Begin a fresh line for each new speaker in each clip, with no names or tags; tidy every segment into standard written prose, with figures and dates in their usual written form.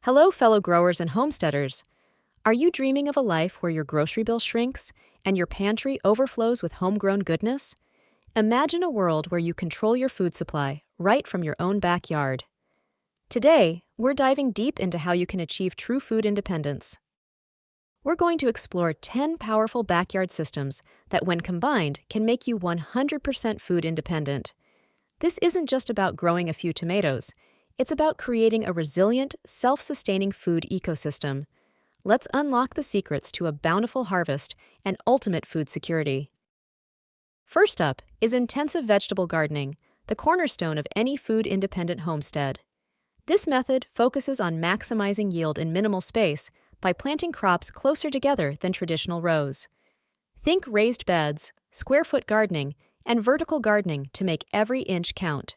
Hello, fellow growers and homesteaders. Are you dreaming of a life where your grocery bill shrinks and your pantry overflows with homegrown goodness? Imagine a world where you control your food supply right from your own backyard. Today, we're diving deep into how you can achieve true food independence. We're going to explore 10 powerful backyard systems that, when combined, can make you 100% food independent. This isn't just about growing a few tomatoes. It's about creating a resilient, self-sustaining food ecosystem. Let's unlock the secrets to a bountiful harvest and ultimate food security. First up is intensive vegetable gardening, the cornerstone of any food-independent homestead. This method focuses on maximizing yield in minimal space by planting crops closer together than traditional rows. Think raised beds, square-foot gardening, and vertical gardening to make every inch count.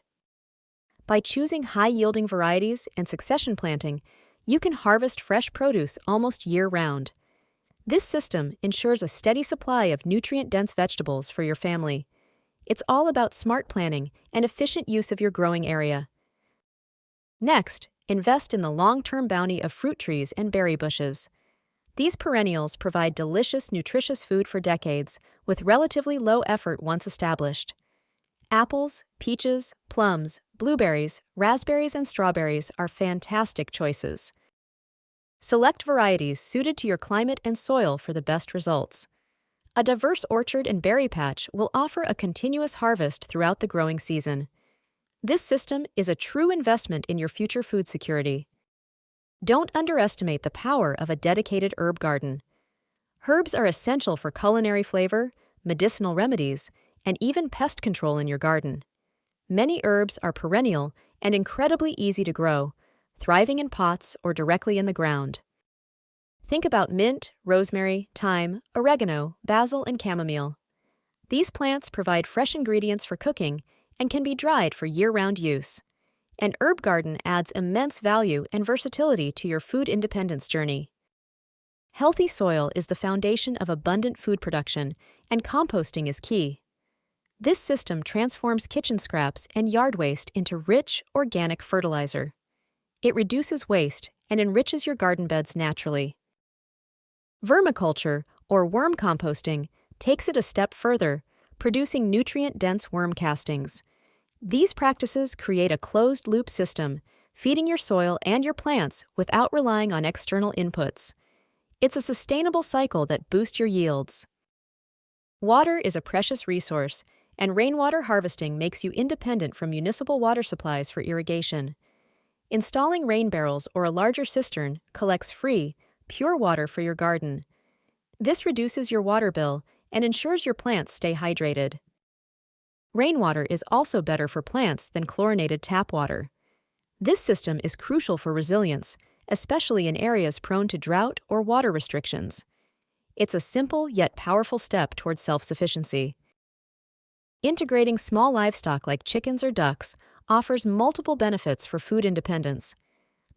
By choosing high-yielding varieties and succession planting, you can harvest fresh produce almost year-round. This system ensures a steady supply of nutrient-dense vegetables for your family. It's all about smart planning and efficient use of your growing area. Next, invest in the long-term bounty of fruit trees and berry bushes. These perennials provide delicious, nutritious food for decades, with relatively low effort once established. Apples, peaches, plums, blueberries, raspberries, and strawberries are fantastic choices. Select varieties suited to your climate and soil for the best results. A diverse orchard and berry patch will offer a continuous harvest throughout the growing season. This system is a true investment in your future food security. Don't underestimate the power of a dedicated herb garden. Herbs are essential for culinary flavor, medicinal remedies, and even pest control in your garden. Many herbs are perennial and incredibly easy to grow, thriving in pots or directly in the ground. Think about mint, rosemary, thyme, oregano, basil, and chamomile. These plants provide fresh ingredients for cooking and can be dried for year-round use. An herb garden adds immense value and versatility to your food independence journey. Healthy soil is the foundation of abundant food production, and composting is key. This system transforms kitchen scraps and yard waste into rich, organic fertilizer. It reduces waste and enriches your garden beds naturally. Vermiculture, or worm composting, takes it a step further, producing nutrient-dense worm castings. These practices create a closed-loop system, feeding your soil and your plants without relying on external inputs. It's a sustainable cycle that boosts your yields. Water is a precious resource, and rainwater harvesting makes you independent from municipal water supplies for irrigation. Installing rain barrels or a larger cistern collects free, pure water for your garden. This reduces your water bill and ensures your plants stay hydrated. Rainwater is also better for plants than chlorinated tap water. This system is crucial for resilience, especially in areas prone to drought or water restrictions. It's a simple yet powerful step towards self-sufficiency. Integrating small livestock like chickens or ducks offers multiple benefits for food independence.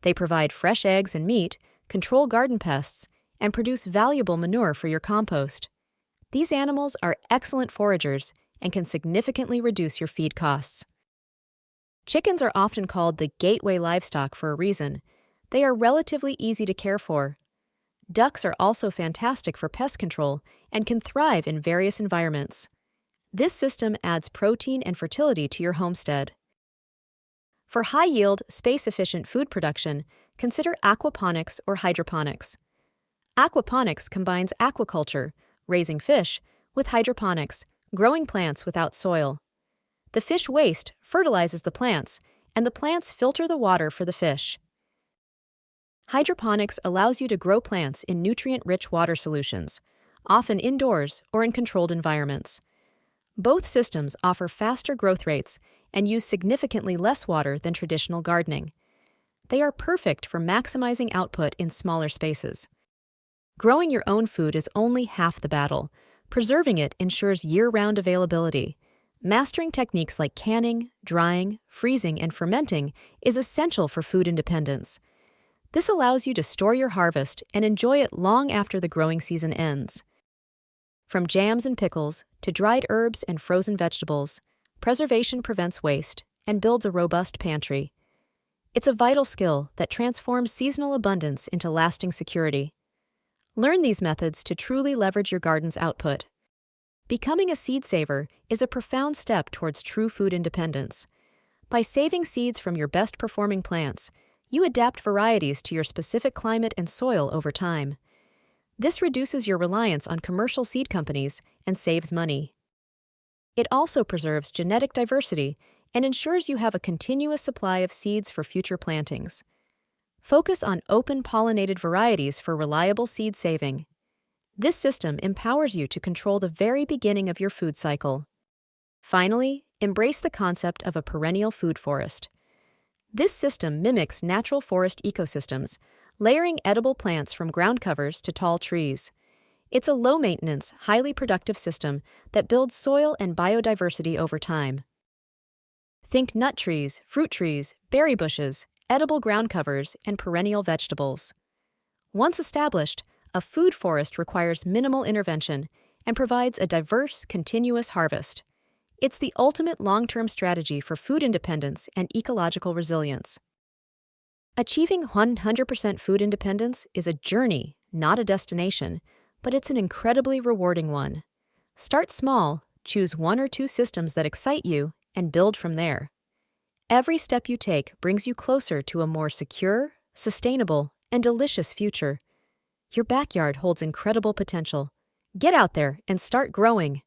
They provide fresh eggs and meat, control garden pests, and produce valuable manure for your compost. These animals are excellent foragers and can significantly reduce your feed costs. Chickens are often called the gateway livestock for a reason. They are relatively easy to care for. Ducks are also fantastic for pest control and can thrive in various environments. This system adds protein and fertility to your homestead. For high-yield, space-efficient food production, consider aquaponics or hydroponics. Aquaponics combines aquaculture, raising fish, with hydroponics, growing plants without soil. The fish waste fertilizes the plants, and the plants filter the water for the fish. Hydroponics allows you to grow plants in nutrient-rich water solutions, often indoors or in controlled environments. Both systems offer faster growth rates and use significantly less water than traditional gardening. They are perfect for maximizing output in smaller spaces. Growing your own food is only half the battle. Preserving it ensures year-round availability. Mastering techniques like canning, drying, freezing, and fermenting is essential for food independence. This allows you to store your harvest and enjoy it long after the growing season ends. From jams and pickles to dried herbs and frozen vegetables, preservation prevents waste and builds a robust pantry. It's a vital skill that transforms seasonal abundance into lasting security. Learn these methods to truly leverage your garden's output. Becoming a seed saver is a profound step towards true food independence. By saving seeds from your best performing plants, you adapt varieties to your specific climate and soil over time. This reduces your reliance on commercial seed companies and saves money. It also preserves genetic diversity and ensures you have a continuous supply of seeds for future plantings. Focus on open-pollinated varieties for reliable seed saving. This system empowers you to control the very beginning of your food cycle. Finally, embrace the concept of a perennial food forest. This system mimics natural forest ecosystems, layering edible plants from ground covers to tall trees. It's a low-maintenance, highly productive system that builds soil and biodiversity over time. Think nut trees, fruit trees, berry bushes, edible ground covers, and perennial vegetables. Once established, a food forest requires minimal intervention and provides a diverse, continuous harvest. It's the ultimate long-term strategy for food independence and ecological resilience. Achieving 100% food independence is a journey, not a destination, but it's an incredibly rewarding one. Start small, choose 1 or 2 systems that excite you, and build from there. Every step you take brings you closer to a more secure, sustainable, and delicious future. Your backyard holds incredible potential. Get out there and start growing.